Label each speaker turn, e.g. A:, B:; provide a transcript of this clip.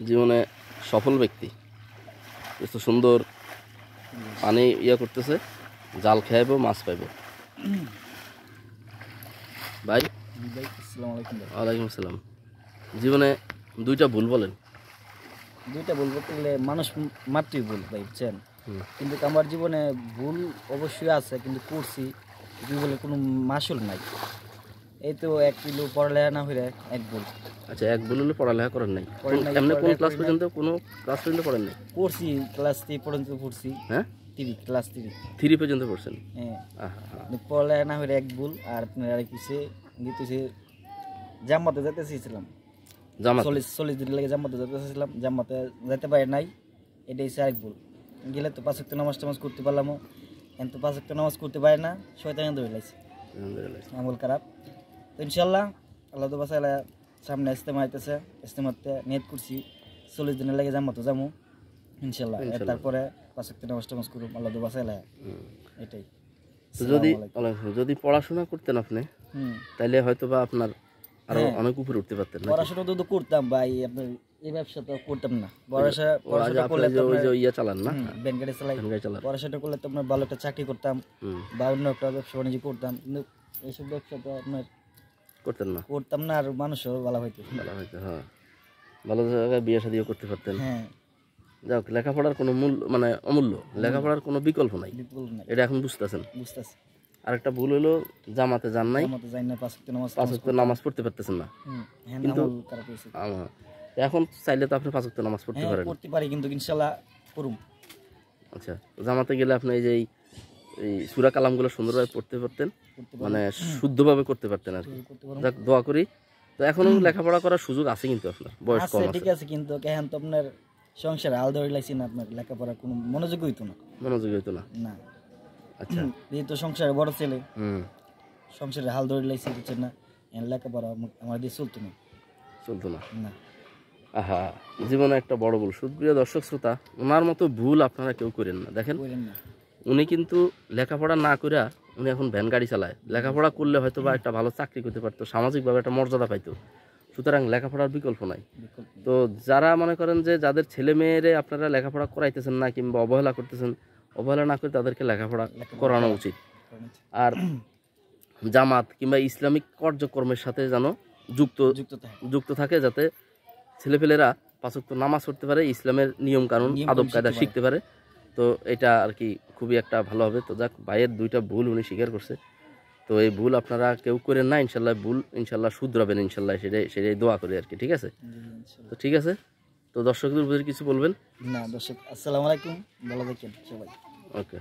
A: জীবনে সফল ব্যক্তি এত সুন্দর পানি করতেছে, জাল খাইব মাছ পাইব। ভাই
B: আসসালামু আলাইকুম।
A: ওয়ালাইকুম আসসালাম। জীবনে দুইটা ভুল বলেন।
B: দুইটা ভুল বলতে গেলে মানুষ মাত্রই ভুল ভাই, বুঝছেন? কিন্তু আমার জীবনে ভুল অবশ্যই আছে, কিন্তু করছি বলে কোনো মাসুল নাই। এই তো 1 কিলো পড়ালেখা না হইলে এক ভুল।
A: আচ্ছা, এক ভুল হলে পড়ালেখা করেন নাই? এমনি কোন ক্লাস পর্যন্ত? কোনো ক্লাস পর্যন্ত পড়েন নাই?
B: পড়ছি, ক্লাস 3 পর্যন্ত পড়ছি।
A: হ্যাঁ,
B: 3 ক্লাস
A: 3 পর্যন্ত পড়ছেন?
B: হ্যাঁ। পড়ালেখা না হইলে এক ভুল। আর আপনার আর কিছু গিয়েছে জামাতে যেতে চেয়েছিলাম,
A: জামাত
B: 40 দিন লাগে জামাতে যেতে চেয়েছিলাম, জামাতে যেতে পারি নাই। এটাই হচ্ছে আরেক ভুল। গেলে তো 5 ওয়াক্ত নামাজ টামাজ করতে পারলাম, কিন্তু 5 ওয়াক্ত নামাজ করতে পারে না, শয়তান ধরে লাইছে, আমল খারাপ। তো ইনশাল্লাহ আল্লাহ তো বাসাইলা, সামনে ইস্তেমা আইতেছে, ইস্তেমাতে নিয়ত করছি 40 দিনের লাগে জামাতে যাবো ইনশাল্লাহ। তারপরে 5 ওয়াক্ত নামাজ টামাজ করব, আল্লাহ তো বাসাইলা। এটাই।
A: যদি পড়াশোনা করতেন আপনি, তাহলে হয়তো বা আপনার আরো অনেক উপরে উঠতে পারতেন।
B: পড়াশোনা তো করতাম ভাই, আপনার এই ব্যবসা তো করতাম না। পড়াশোনা করলে
A: চালান না,
B: ব্যাংক গাড়ি চালাই। পড়াশোনা করলে তো আপনার ভালো একটা চাকরি করতাম বা অন্য একটা ব্যবসা বাণিজ্য করতাম, কিন্তু এইসব ব্যবসা তো আপনার করতাম না। আর মানুষও ভালো হইতো।
A: হ্যাঁ, ভালো জায়গায় বিয়ে শাদিও করতে পারতেন।
B: হ্যাঁ,
A: যাক, লেখাপড়ার কোনো মূল্য মানে অমূল্য, লেখাপড়ার কোনো বিকল্প নাই, এটা এখন বুঝতেছেন। আরেকটা ভুল হলো জামাতে যান নাই, 5 ওয়াক্ত নামাজ পড়তে পারতেছেন না। কিন্তু এখন চাইলে তো আপনি 5 ওয়াক্ত নামাজ পড়তে পারেন।
B: পড়তে পারি, কিন্তু ইনশাআল্লাহ করুম।
A: আচ্ছা, জামাতে গেলে আপনি এই যে এই সূরা কালামগুলো সুন্দরভাবে পড়তে পারতেন, মানে শুদ্ধভাবে করতে পারতেন আর কি। যাক, দোয়া করি। তো এখনো লেখাপড়া করার সুযোগ আছে, কিন্তু আপনার বয়স কম আছে।
B: ঠিক আছে, কিন্তু এখন তো আপনার সংসারে হাল ধরে লাইছি না, আপনার লেখাপড়া কোনো মনোযোগ হইতো না। না। আচ্ছা, এই তো সংসারে বড় ছেলে, সংসারে হাল ধরে লাইছি, বুঝছেন না? লেখাপড়া আমার দিয়ে চলতো না।
A: আহা, জীবনে একটা বড় ভুল। সুপ্রিয় দর্শক শ্রোতা, ওনার মতো ভুল আপনারা কেউ করেন না। দেখেন, উনি কিন্তু লেখাপড়া না করে উনি এখন ভ্যান গাড়ি চালায়। লেখাপড়া করলে হয়তো বা একটা ভালো চাকরি করতে পারতো, সামাজিকভাবে একটা মর্যাদা পাইতো। সুতরাং লেখাপড়ার বিকল্প নাই। তো যারা মনে করেন যে যাদের ছেলে মেয়েরে আপনারা লেখাপড়া করাইতেছেন না কিংবা অবহেলা করতেছেন, অবহেলা না করে তাদেরকে লেখাপড়া করানো উচিত। আর জামাত কিংবা ইসলামিক কার্যক্রমের সাথে যেন যুক্ত থাকে, যাতে ছেলেপেলেরা 5 ওয়াক্ত নামাজ পড়তে পারে, ইসলামের নিয়ম কানুন আদব কায়দা শিখতে পারে। তো এটা আর কি খুবই একটা ভালো হবে। তো যাক, ভাইয়ের 2টা ভুল উনি স্বীকার করছে। তো এই ভুল আপনারা কেউ করেন না, ইনশাল্লাহ ভুল ইনশাল্লাহ শুধরাবেন ইনশাল্লাহ, সেটাই দোয়া করি আর কি। ঠিক আছে? তো ঠিক আছে, তো দর্শকদের কিছু বলবেন?
B: না দর্শক, আসসালামু আলাইকুম, ভালো থাকেন সবাই।
A: ওকে।